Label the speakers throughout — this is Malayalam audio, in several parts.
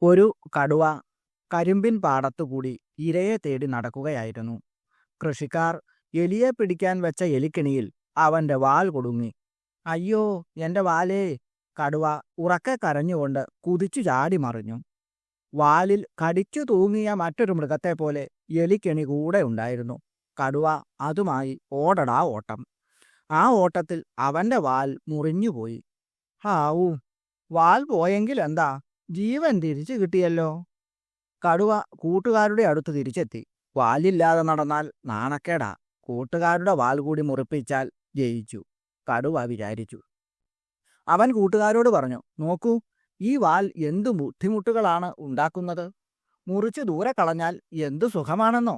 Speaker 1: ഒരു കടുവ കരിമ്പിൻ പാടത്തുകൂടി ഇരയെ തേടി നടക്കുകയായിരുന്നു. കൃഷിക്കാർ എലിയെ പിടിക്കാൻ വെച്ച എലിക്കെണിയിൽ അവന്റെ വാൽ കുടുങ്ങി. അയ്യോ, എന്റെ വാലേ! കടുവ ഉറക്കെ കരഞ്ഞുകൊണ്ട് കുതിച്ചു ചാടി മറിഞ്ഞു. വാലിൽ കടിച്ചു തൂങ്ങിയ മറ്റൊരു മൃഗത്തെ പോലെ എലിക്കെണി കൂടെ ഉണ്ടായിരുന്നു. കടുവ അതുമായി ഓടടാ ഓട്ടം. ആ ഓട്ടത്തിൽ അവന്റെ വാൽ മുറിഞ്ഞുപോയി. ഹാവൂ, വാൽ പോയെങ്കിൽ എന്താ, ജീവൻ തിരിച്ചു കിട്ടിയല്ലോ. കടുവ കൂട്ടുകാരുടെ അടുത്ത് തിരിച്ചെത്തി. വാലില്ലാതെ നടന്നാൽ നാണക്കേടാ, കൂട്ടുകാരുടെ വാൽ കൂടി മുറിപ്പിച്ചാൽ ജയിച്ചു, കടുവ വിചാരിച്ചു. അവൻ കൂട്ടുകാരോട് പറഞ്ഞു, നോക്കൂ, ഈ വാൽ എന്തു ബുദ്ധിമുട്ടുകളാണ് ഉണ്ടാക്കുന്നത്. മുറിച്ച് ദൂരെ കളഞ്ഞാൽ എന്തു സുഖമാണെന്നോ.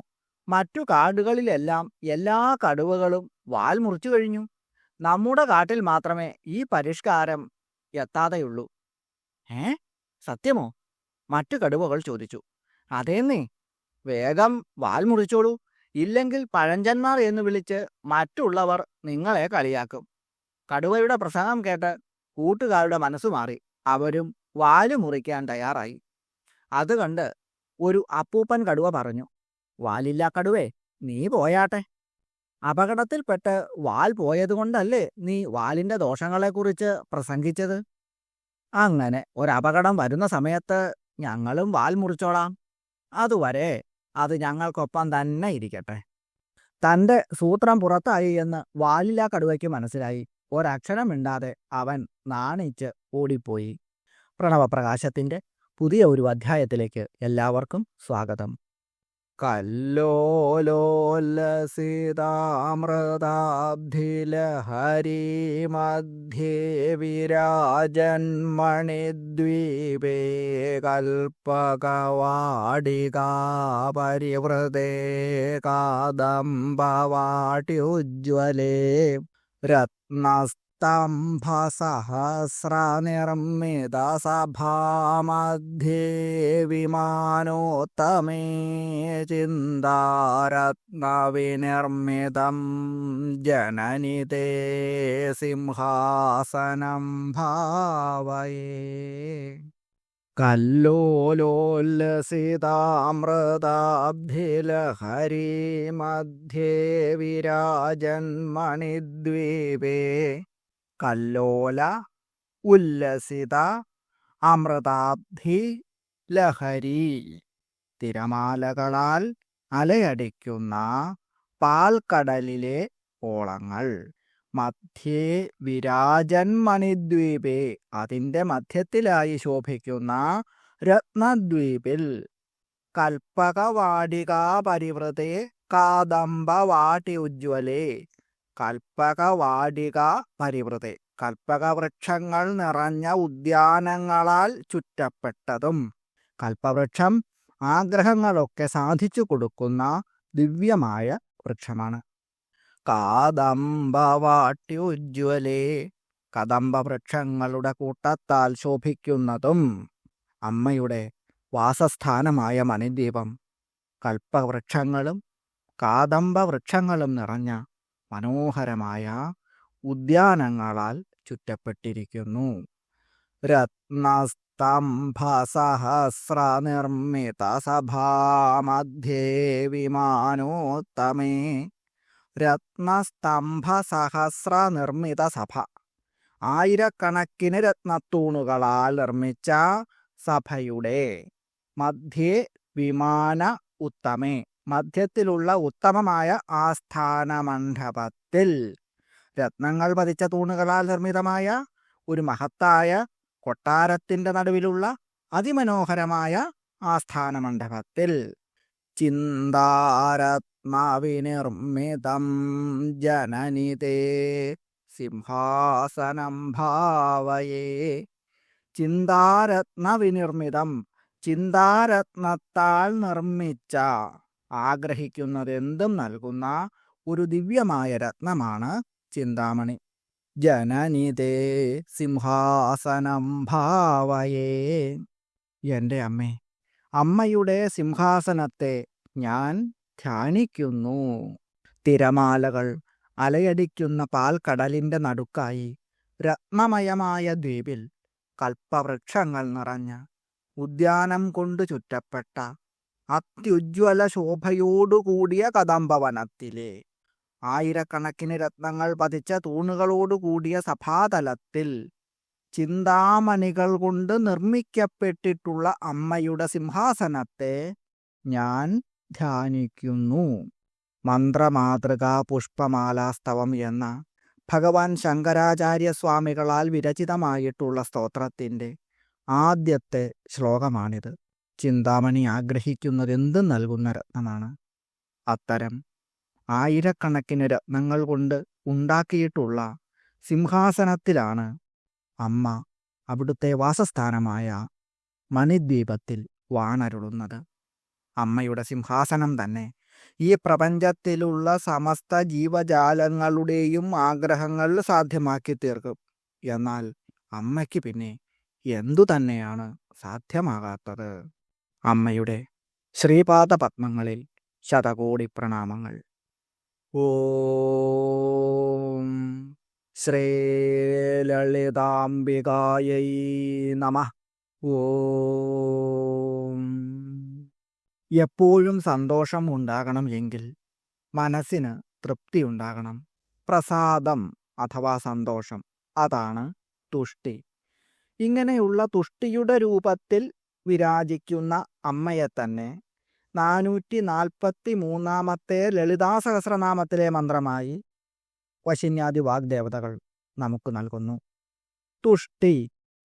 Speaker 1: മറ്റു കാടുകളിലെല്ലാം എല്ലാ കടുവകളും വാൽ മുറിച്ചു കഴിഞ്ഞു. നമ്മുടെ കാട്ടിൽ മാത്രമേ ഈ പരിഷ്കാരം എത്താതെയുള്ളൂ. ഏ, സത്യമോ? മറ്റു കടുവകൾ ചോദിച്ചു. അതേന്നേ, വേഗം വാൽ മുറിച്ചോളൂ, ഇല്ലെങ്കിൽ പഴഞ്ചന്മാർ എന്ന് വിളിച്ച് മറ്റുള്ളവർ നിങ്ങളെ കളിയാക്കും. കടുവയുടെ പ്രസംഗം കേട്ട് കൂട്ടുകാരുടെ മനസ്സു മാറി. അവരും വാല് മുറിക്കാൻ തയ്യാറായി. അത് കണ്ട് ഒരു അപ്പൂപ്പൻ കടുവ പറഞ്ഞു, വാലില്ല കടുവേ, നീ പോയാട്ടെ. അപകടത്തിൽപ്പെട്ട് വാൽ പോയതുകൊണ്ടല്ലേ നീ വാലിന്റെ ദോഷങ്ങളെക്കുറിച്ച് പ്രസംഗിച്ചത്? അങ്ങനെ ഒരപകടം വരുന്ന സമയത്ത് ഞങ്ങളും വാൽ മുറിച്ചോളാം. അതുവരെ അത് ഞങ്ങൾക്കൊപ്പം തന്നെ ഇരിക്കട്ടെ. തൻ്റെ സൂത്രം പുറത്തായി എന്ന് വാലില്ല കടുവയ്ക്ക് മനസ്സിലായി. ഒരക്ഷരം മിണ്ടാതെ അവൻ നാണിച്ച് ഓടിപ്പോയി. പ്രണവപ്രകാശത്തിൻ്റെ പുതിയ ഒരു അധ്യായത്തിലേക്ക് എല്ലാവർക്കും സ്വാഗതം. കല്ലോലോലസിതാമൃതാബ്ധിലഹരി മധ്യേ വിരാജന്മണിദ്വീപേ കൽപകവാടികാ പരിവൃതേ കാദംബവാട്യുജ്വലേ രത്നസ്തംഭസഹസ്രനിർമ്മിതസഭാമധ്യേ വിമാനോത്തമേ ചിന്താരത്നവിനിർമ്മിതം ജനനി തേ സിംഹാസനം ഭാവയേ. കല്ലോലോലസിതാമൃതാബ്ധിലഹരി മധ്യേ വിരാജന്മണിദ്വീപേ കല്ലോല ഉല്ലസിത അമൃതാബ്ധി ലഹരി, തിരമാലകളാൽ അലയടിക്കുന്ന പാൽക്കടലിലെ ഓളങ്ങൾ. മധ്യേ വിരാജന്മണിദ്വീപേ, അതിൻ്റെ മധ്യത്തിലായി ശോഭിക്കുന്ന രത്നദ്വീപിൽ. കൽപ്പകവാടികാ പരിവൃതേ കാദംബവാടി ഉജ്വലേ, കൽപ്പകവാടിക പരിവൃതേ, കൽപ്പകവൃക്ഷങ്ങൾ നിറഞ്ഞ ഉദ്യാനങ്ങളാൽ ചുറ്റപ്പെട്ടതും. കൽപ്പവൃക്ഷം ആഗ്രഹങ്ങളൊക്കെ സാധിച്ചു കൊടുക്കുന്ന ദിവ്യമായ വൃക്ഷമാണ്. കാദംബവാട്യുജ്വലേ, കദംബവൃക്ഷങ്ങളുടെ കൂട്ടത്താൽ ശോഭിക്കുന്നതും. അമ്മയുടെ വാസസ്ഥാനമായ മണിദ്വീപം കൽപ്പവൃക്ഷങ്ങളും കാദംബവൃക്ഷങ്ങളും നിറഞ്ഞ മനോഹരമായ ഉദ്യാനങ്ങളാൽ ചുറ്റപ്പെട്ടിരിക്കുന്നു. രത്നസ്തംഭസഹസ്രനിർമ്മിതസഭാമധ്യേ വിമാനോത്തമേ, രത്നസ്തംഭസഹസ്രനിർമ്മിത സഭ, ആയിരക്കണക്കിന് രത്നത്തൂണുകളാൽ നിർമ്മിച്ച സഭയുടെ മധ്യേ വിമാന ഉത്തമേ, മധ്യത്തിലുള്ള ഉത്തമമായ ആസ്ഥാന മണ്ഡപത്തിൽ. രത്നങ്ങൾ പതിച്ച തൂണുകളാൽ നിർമ്മിതമായ ഒരു മഹത്തായ കൊട്ടാരത്തിൻ്റെ നടുവിലുള്ള അതിമനോഹരമായ ആസ്ഥാന മണ്ഡപത്തിൽ ചിന്താരത്നവിനിർമ്മിതം ജനനി തേ സിംഹാസനം ഭാവയേ. ചിന്താരത്നവിനിർമ്മിതം, ചിന്താരത്നത്താൽ നിർമ്മിച്ച, ആഗ്രഹിക്കുന്നതെന്തും നൽകുന്ന ഒരു ദിവ്യമായ രത്നമാണ് ചിന്താമണി. ജനനി തേ സിംഹാസനം ഭാവയേ. എൻ്റെ അമ്മേ, അമ്മയുടെ സിംഹാസനത്തെ ഞാൻ ധ്യാനിക്കുന്നു. തിരമാലകൾ അലയടിക്കുന്ന പാൽക്കടലിൻ്റെ നടുക്കായി രത്നമയമായ ദ്വീപിൽ കൽപ്പവൃക്ഷങ്ങൾ നിറഞ്ഞ ഉദ്യാനം കൊണ്ട് ചുറ്റപ്പെട്ട അത്യുജ്വല ശോഭയോടുകൂടിയ കദംബവനത്തിലെ ആയിരക്കണക്കിന് രത്നങ്ങൾ പതിച്ച തൂണുകളോടുകൂടിയ സഭാതലത്തിൽ ചിന്താമണികൾ കൊണ്ട് നിർമ്മിക്കപ്പെട്ടിട്ടുള്ള അമ്മയുടെ സിംഹാസനത്തെ ഞാൻ ധ്യാനിക്കുന്നു. മന്ത്രമാതൃകാ പുഷ്പമാലാസ്തവം എന്ന ഭഗവാൻ ശങ്കരാചാര്യസ്വാമികളാൽ വിരചിതമായിട്ടുള്ള സ്തോത്രത്തിൻ്റെ ആദ്യത്തെ ശ്ലോകമാണിത്. ചിന്താമണി ആഗ്രഹിക്കുന്നതെന്തും നൽകുന്ന രത്നമാണ്. അത്തരം ആയിരക്കണക്കിന് രത്നങ്ങൾ കൊണ്ട് ഉണ്ടാക്കിയിട്ടുള്ള സിംഹാസനത്തിലാണ് അമ്മ അവിടുത്തെ വാസസ്ഥാനമായ മണിദ്വീപത്തിൽ വാണരുളുന്നത്. അമ്മയുടെ സിംഹാസനം തന്നെ ഈ പ്രപഞ്ചത്തിലുള്ള സമസ്ത ജീവജാലങ്ങളുടെയും ആഗ്രഹങ്ങൾ സാധ്യമാക്കി തീർക്കും. എന്നാൽ അമ്മയ്ക്ക് പിന്നെ എന്തു തന്നെയാണ് സാധ്യമാകാത്തത്? അമ്മയുടെ ശ്രീപാദ പത്മങ്ങളിൽ ശതകോടി പ്രണാമങ്ങൾ. ഓം ശ്രീലളിതാംബികായൈ നമഃ. ഓം. എപ്പോഴും സന്തോഷം ഉണ്ടാകണം എങ്കിൽ മനസ്സിന് തൃപ്തി ഉണ്ടാകണം. പ്രസാദം അഥവാ സന്തോഷം, അതാണ് തുഷ്ടി. ഇങ്ങനെയുള്ള തുഷ്ടിയുടെ രൂപത്തിൽ വിരാജിക്കുന്ന അമ്മയെ തന്നെ 443 ലളിതാ സഹസ്രനാമത്തിലെ മന്ത്രമായി വശിന്യാദി വാഗ്ദേവതകൾ നമുക്ക് നൽകുന്നു. തുഷ്ടി,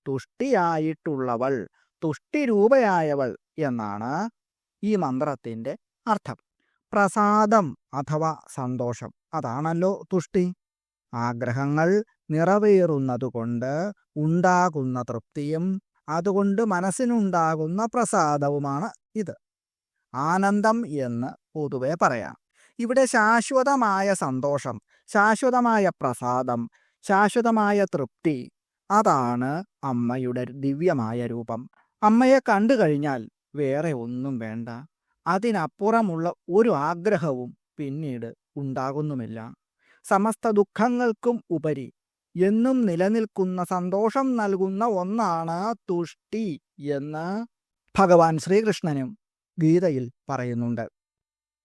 Speaker 1: തുഷ്ടിയായിട്ടുള്ളവൾ, തുഷ്ടിരൂപയായവൾ എന്നാണ് ഈ മന്ത്രത്തിൻ്റെ അർത്ഥം. പ്രസാദം അഥവാ സന്തോഷം, അതാണല്ലോ തുഷ്ടി. ആഗ്രഹങ്ങൾ നിറവേറുന്നതുകൊണ്ട് ഉണ്ടാകുന്ന തൃപ്തിയും അതുകൊണ്ട് മനസ്സിനുണ്ടാകുന്ന പ്രസാദവുമാണ് ഇത്. ആനന്ദം എന്ന് പൊതുവെ പറയാം. ഇവിടെ ശാശ്വതമായ സന്തോഷം, ശാശ്വതമായ പ്രസാദം, ശാശ്വതമായ തൃപ്തി, അതാണ് അമ്മയുടെ ദിവ്യമായ രൂപം. അമ്മയെ കണ്ടു കഴിഞ്ഞാൽ വേറെ ഒന്നും വേണ്ട. അതിനപ്പുറമുള്ള ഒരു ആഗ്രഹവും പിന്നീട് ഉണ്ടാകുന്നുമില്ല. സമസ്ത ദുഃഖങ്ങൾക്കും ഉപരി എന്നും നിലനിൽക്കുന്ന സന്തോഷം നൽകുന്ന ഒന്നാണ് തുഷ്ടി എന്ന് ഭഗവാൻ ശ്രീകൃഷ്ണനും ഗീതയിൽ പറയുന്നുണ്ട്.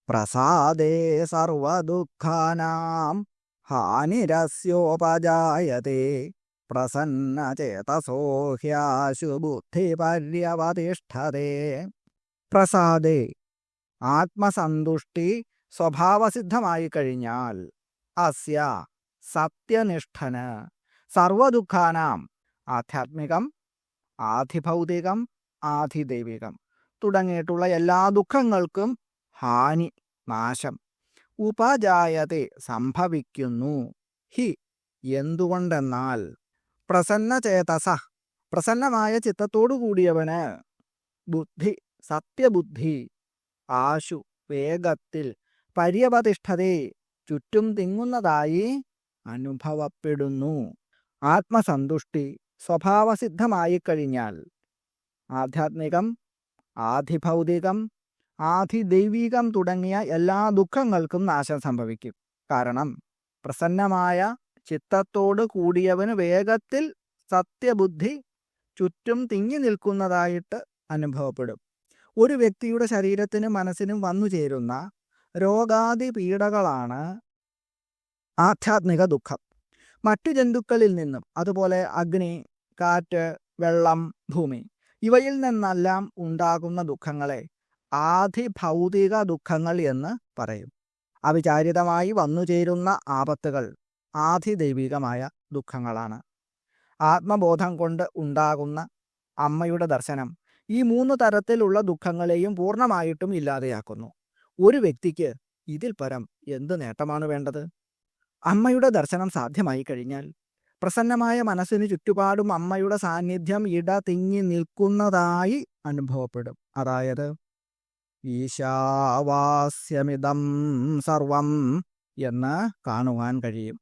Speaker 1: പ്രസാദേ സർവദുഃഖാനാം ഹാനിരസ്യോപജായതേ പ്രസന്നചേതസോ ഹ്യാശു ബുദ്ധിപര്യവതിഷ്ഠതേ. പ്രസാദേ, ആത്മസന്തുഷ്ടി സ്വഭാവസിദ്ധമായി കഴിഞ്ഞാൽ അസ്യ സത്യനിഷ്ഠന് സർവദുഃഖാനാം, ആധ്യാത്മികം, ആധിഭൗതികം, ആധിദൈവികം തുടങ്ങിയിട്ടുള്ള എല്ലാ ദുഃഖങ്ങൾക്കും ഹാനി, നാശം, ഉപജായത്തെ സംഭവിക്കുന്നു. ഹി, എന്തുകൊണ്ടെന്നാൽ പ്രസന്നചേതസ, പ്രസന്നമായ ചിത്തത്തോടു കൂടിയവന്, ബുദ്ധി, സത്യബുദ്ധി, ആശു, വേഗത്തിൽ, പര്യവതിഷ്ഠതേ, ചുറ്റും തിങ്ങുന്നതായി അനുഭവപ്പെടുന്നു. ആത്മസന്തുഷ്ടി സ്വഭാവസിദ്ധമായി കഴിഞ്ഞാൽ ആധ്യാത്മികം, ആധിഭൗതികം, ആധിദൈവികം തുടങ്ങിയ എല്ലാ ദുഃഖങ്ങൾക്കും നാശം സംഭവിക്കും. കാരണം പ്രസന്നമായ ചിത്തത്തോട് കൂടിയവന് വേഗത്തിൽ സത്യബുദ്ധി ചുറ്റും തിങ്ങി നിൽക്കുന്നതായിട്ട് അനുഭവപ്പെടും. ഒരു വ്യക്തിയുടെ ശരീരത്തിനും മനസ്സിനും വന്നു ചേരുന്ന രോഗാദി പീഡകളാണ് ആധ്യാത്മിക ദുഃഖം. മറ്റു ജന്തുക്കളിൽ നിന്നും, അതുപോലെ അഗ്നി, കാറ്റ്, വെള്ളം, ഭൂമി, ഇവയിൽ നിന്നെല്ലാം ഉണ്ടാകുന്ന ദുഃഖങ്ങളെ ആധിഭൗതിക ദുഃഖങ്ങൾ എന്ന് പറയും. അവിചാരിതമായി വന്നുചേരുന്ന ആപത്തുകൾ ആധിദൈവികമായ ദുഃഖങ്ങളാണ്. ആത്മബോധം കൊണ്ട് ഉണ്ടാകുന്ന അമ്മയുടെ ദർശനം ഈ 3 തരത്തിലുള്ള ദുഃഖങ്ങളെയും പൂർണ്ണമായിട്ടും ഇല്ലാതെയാക്കുന്നു. ഒരു വ്യക്തിക്ക് ഇതിൽ പരം എന്ത് നേട്ടമാണ് വേണ്ടത്? അമ്മയുടെ ദർശനം സാധ്യമായി കഴിഞ്ഞാൽ പ്രസന്നമായ മനസ്സിന് ചുറ്റുപാടും അമ്മയുടെ സാന്നിധ്യം തിങ്ങി നിൽക്കുന്നതായി അനുഭവപ്പെടും. അതായത് ഈശാവാസ്യമിതം സർവം എന്ന് കാണുവാൻ കഴിയും.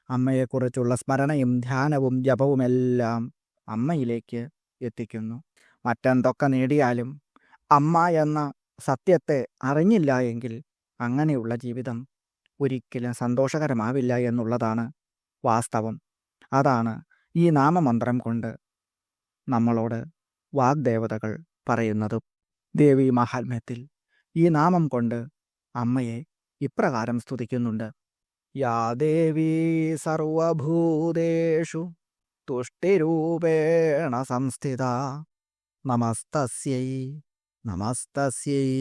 Speaker 1: അമ്മയെക്കുറിച്ചുള്ള സ്മരണയും ധ്യാനവും ജപവുമെല്ലാം അമ്മയിലേക്ക് എത്തിക്കുന്നു. മറ്റെന്തൊക്കെ നേടിയാലും അമ്മ എന്ന സത്യത്തെ അറിഞ്ഞില്ല എങ്കിൽ അങ്ങനെയുള്ള ജീവിതം ഒരിക്കലും സന്തോഷകരമാവില്ല എന്നുള്ളതാണ് വാസ്തവം. അതാണ് ഈ നാമമന്ത്രം കൊണ്ട് നമ്മളോട് വാഗ്ദേവതകൾ പറയുന്നതും. ദേവി മാഹാത്മ്യത്തിൽ ഈ നാമം കൊണ്ട് അമ്മയെ ഇപ്രകാരം സ്തുതിക്കുന്നുണ്ട്. യാ ദേവീ സർവഭൂതേഷു തുഷ്ടിരൂപേണ സംസ്ഥിത നമസ്തസ്യൈ നമസ്തസ്യൈ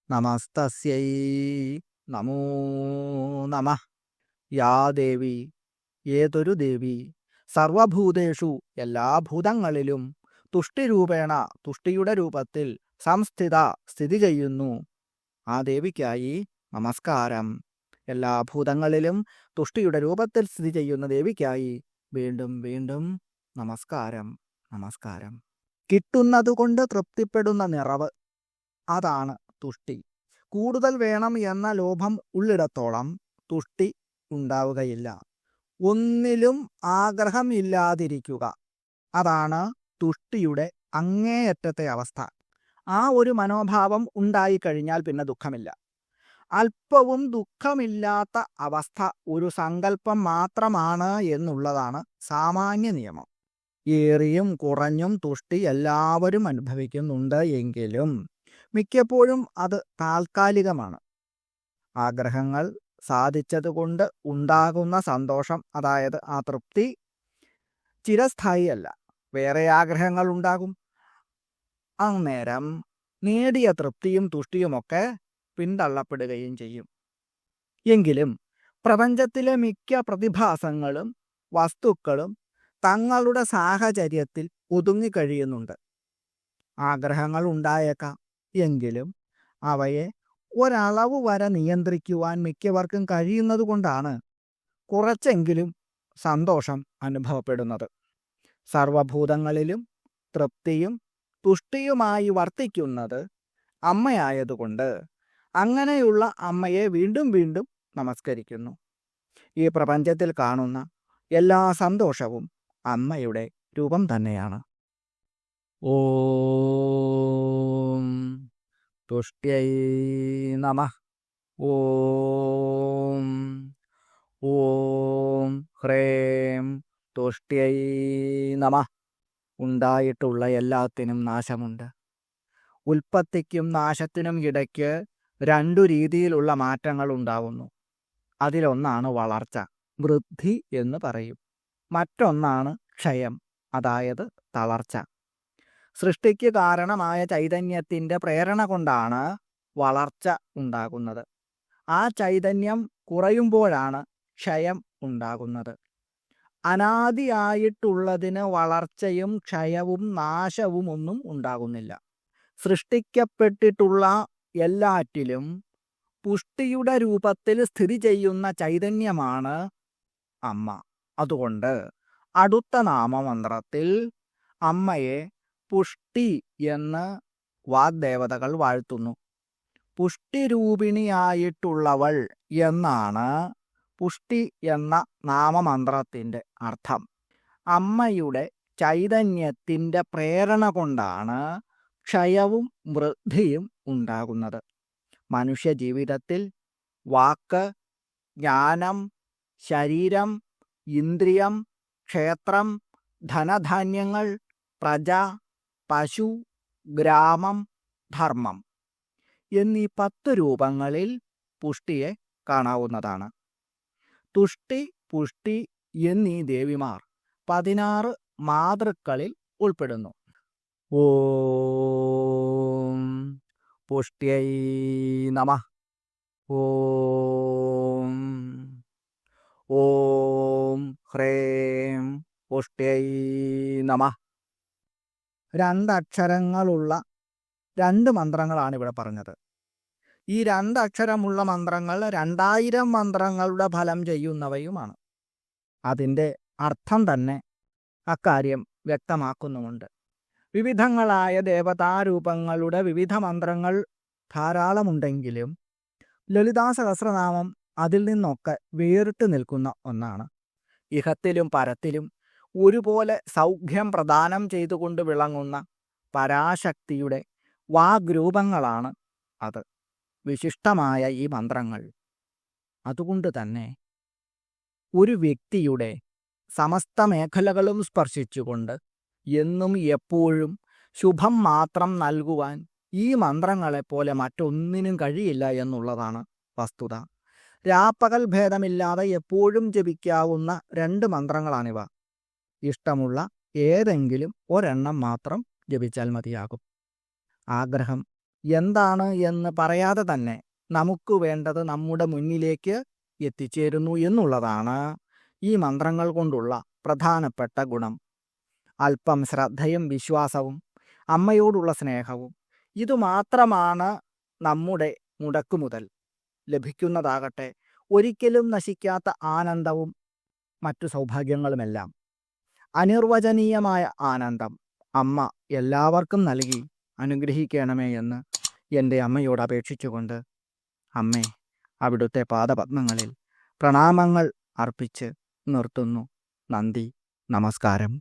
Speaker 1: നമസ്തസ്യൈ നമോ നമഃ. യാ ദേവി, ഏതൊരു ദേവി, സർവഭൂതേഷു എല്ലാ ഭൂതങ്ങളിലും തുഷ്ടിരൂപേണ തുഷ്ടിയുടെ രൂപത്തിൽ സംസ്ഥിത സ്ഥിതി ചെയ്യുന്നു, ആ ദേവിക്കായി നമസ്കാരം. എല്ലാ ഭൂതങ്ങളിലും തുഷ്ടിയുടെ രൂപത്തിൽ സ്ഥിതി ചെയ്യുന്ന ദേവിക്കായി വീണ്ടും വീണ്ടും നമസ്കാരം, നമസ്കാരം. കിട്ടുന്നതുകൊണ്ട് തൃപ്തിപ്പെടുന്ന നിറവ്, അതാണ് തുഷ്ടി. കൂടുതൽ വേണം എന്ന ലോഭം ഉള്ളിടത്തോളം തുഷ്ടി ഉണ്ടാവുകയില്ല. ഒന്നിലും ആഗ്രഹം ഇല്ലാതിരിക്കുക, അതാണ് തുഷ്ടിയുടെ അങ്ങേയറ്റത്തെ അവസ്ഥ. ആ ഒരു മനോഭാവം ഉണ്ടായിക്കഴിഞ്ഞാൽ പിന്നെ ദുഃഖമില്ല. അല്പവും ദുഃഖമില്ലാത്ത അവസ്ഥ ഒരു സങ്കല്പം മാത്രമാണ് എന്നുള്ളതാണ് സാമാന്യ നിയമം. ഏറിയും കുറഞ്ഞും തുഷ്ടി എല്ലാവരും അനുഭവിക്കുന്നുണ്ട് എങ്കിലും മിക്കപ്പോഴും അത് താൽക്കാലികമാണ്. ആഗ്രഹങ്ങൾ സാധിച്ചതുകൊണ്ട് ഉണ്ടാകുന്ന സന്തോഷം, അതായത് ആ തൃപ്തി, ചിരസ്ഥായിയല്ല. വേറെ ആഗ്രഹങ്ങൾ ഉണ്ടാകും. അന്നേരം നേടിയ തൃപ്തിയും തുഷ്ടിയുമൊക്കെ പിന്തള്ളപ്പെടുകയും ചെയ്യും. എങ്കിലും പ്രപഞ്ചത്തിലെ മിക്ക പ്രതിഭാസങ്ങളും വസ്തുക്കളും തങ്ങളുടെ സാഹചര്യത്തിൽ ഒതുങ്ങിക്കഴിയുന്നുണ്ട്. ആഗ്രഹങ്ങൾ ഉണ്ടായേക്കാം, എങ്കിലും അവയെ ഒരളവ് വരെ നിയന്ത്രിക്കുവാൻ മിക്കവർക്കും കഴിയുന്നത് കൊണ്ടാണ് കുറച്ചെങ്കിലും സന്തോഷം അനുഭവപ്പെടുന്നത്. സർവഭൂതങ്ങളിലും തൃപ്തിയും തുഷ്ടിയുമായി വർത്തിക്കുന്നത് അമ്മയായതുകൊണ്ട് അങ്ങനെയുള്ള അമ്മയെ വീണ്ടും വീണ്ടും നമസ്കരിക്കുന്നു. ഈ പ്രപഞ്ചത്തിൽ കാണുന്ന എല്ലാ സന്തോഷവും അമ്മയുടെ രൂപം തന്നെയാണ്. ഓം തുഷ്ട്യൈ നമഃ. ഓം ഓം ഹ്രേം തുഷ്ട്യൈ നമഃ. ഉണ്ടായിട്ടുള്ള എല്ലാത്തിനും നാശമുണ്ട്. ഉൽപ്പത്തിക്കും നാശത്തിനും ഇടയ്ക്ക് രണ്ടു രീതിയിലുള്ള മാറ്റങ്ങൾ ഉണ്ടാവുന്നു. അതിലൊന്നാണ് വളർച്ച, വൃദ്ധി എന്ന് പറയും. മറ്റൊന്നാണ് ക്ഷയം, അതായത് തളർച്ച. സൃഷ്ടിക്ക് കാരണമായ ചൈതന്യത്തിൻ്റെ പ്രേരണ കൊണ്ടാണ് വളർച്ച ഉണ്ടാകുന്നത്. ആ ചൈതന്യം കുറയുമ്പോഴാണ് ക്ഷയം ഉണ്ടാകുന്നത്. അനാദിയായിട്ടുള്ളതിന് വളർച്ചയും ക്ഷയവും നാശവും ഒന്നും ഉണ്ടാകുന്നില്ല. സൃഷ്ടിക്കപ്പെട്ടിട്ടുള്ള എല്ലാറ്റിലും പുഷ്ടിയുടെ രൂപത്തിൽ സ്ഥിതി ചെയ്യുന്ന ചൈതന്യമാണ് അമ്മ. അതുകൊണ്ട് അടുത്ത നാമമന്ത്രത്തിൽ അമ്മയെ പുഷ്ടി എന്ന് വാഗ്ദേവതകൾ വാഴ്ത്തുന്നു. പുഷ്ടിരൂപിണിയായിട്ടുള്ളവൾ എന്നാണ് പുഷ്ടി എന്ന നാമമന്ത്രത്തിൻ്റെ അർത്ഥം. അമ്മയുടെ ചൈതന്യത്തിൻ്റെ പ്രേരണ കൊണ്ടാണ് ക്ഷയവും വൃദ്ധിയും ഉണ്ടാകുന്നത്. മനുഷ്യജീവിതത്തിൽ വാക്ക്, ജ്ഞാനം, ശരീരം, ഇന്ദ്രിയം, ക്ഷേത്രം, ധനധാന്യങ്ങൾ, പ്രജ, പശു, ഗ്രാമം, ധർമ്മം എന്നീ 10 രൂപങ്ങളിൽ പുഷ്ടിയെ കാണാവുന്നതാണ്. തുഷ്ടി, പുഷ്ടി എന്നീ ദേവിമാർ 16 മാതൃക്കളിൽ ഉൾപ്പെടുന്നു. ഓം പുഷ്ട്യൈ നമഃ. ഓം ഓം ഹ്രേം പുഷ്ട്യൈ നമഃ. 2 അക്ഷരങ്ങളുള്ള 2 മന്ത്രങ്ങളാണ് ഇവിടെ പറഞ്ഞത്. ഈ 2 അക്ഷരമുള്ള മന്ത്രങ്ങൾ 2000 മന്ത്രങ്ങളുടെ ഫലം ചെയ്യുന്നവയുമാണ്. അതിൻ്റെ അർത്ഥം തന്നെ അക്കാര്യം വ്യക്തമാക്കുന്നുമുണ്ട്. വിവിധങ്ങളായ ദേവതാരൂപങ്ങളുടെ വിവിധ മന്ത്രങ്ങൾ ധാരാളമുണ്ടെങ്കിലും ലളിതാ സഹസ്രനാമം അതിൽ നിന്നൊക്കെ വേറിട്ട് നിൽക്കുന്ന ഒന്നാണ്. ഇഹത്തിലും പരത്തിലും ഒരുപോലെ സൗഖ്യം പ്രദാനം ചെയ്തുകൊണ്ട് വിളങ്ങുന്ന പരാശക്തിയുടെ വാഗ്രൂപങ്ങളാണ് അത്, വിശിഷ്ടമായ ഈ മന്ത്രങ്ങൾ. അതുകൊണ്ട് തന്നെ ഒരു വ്യക്തിയുടെ സമസ്ത മേഖലകളും സ്പർശിച്ചുകൊണ്ട് എന്നും എപ്പോഴും ശുഭം മാത്രം നൽകുവാൻ ഈ മന്ത്രങ്ങളെപ്പോലെ മറ്റൊന്നിനും കഴിയില്ല എന്നുള്ളതാണ് വസ്തുത. രാപ്പകൽ ഭേദമില്ലാതെ എപ്പോഴും ജപിക്കാവുന്ന 2 മന്ത്രങ്ങളാണിവ. ഇഷ്ടമുള്ള ഏതെങ്കിലും ഒരെണ്ണം മാത്രം ജപിച്ചാൽ മതിയാകും. ആഗ്രഹം എന്താണ് എന്ന് പറയാതെ തന്നെ നമുക്ക് വേണ്ടത് നമ്മുടെ മുന്നിലേക്ക് എത്തിച്ചേരുന്നു എന്നുള്ളതാണ് ഈ മന്ത്രങ്ങൾ കൊണ്ടുള്ള പ്രധാനപ്പെട്ട ഗുണം. അല്പം ശ്രദ്ധയും വിശ്വാസവും അമ്മയോടുള്ള സ്നേഹവും ഇതുമാത്രമാണ് നമ്മുടെ മുടക്കുമുതൽ. ലഭിക്കുന്നതാകട്ടെ ഒരിക്കലും നശിക്കാത്ത ആനന്ദവും മറ്റു സൗഭാഗ്യങ്ങളുമെല്ലാം. അനിർവചനീയമായ ആനന്ദം അമ്മ എല്ലാവർക്കും നൽകി അനുഗ്രഹിക്കണമേ എന്ന് എൻ്റെ അമ്മയോട് അപേക്ഷിച്ചുകൊണ്ട് അമ്മേ, അവിടുത്തെ പാദപത്മങ്ങളിൽ പ്രണാമങ്ങൾ അർപ്പിച്ച് നിർത്തുന്നു. നന്ദി, നമസ്കാരം.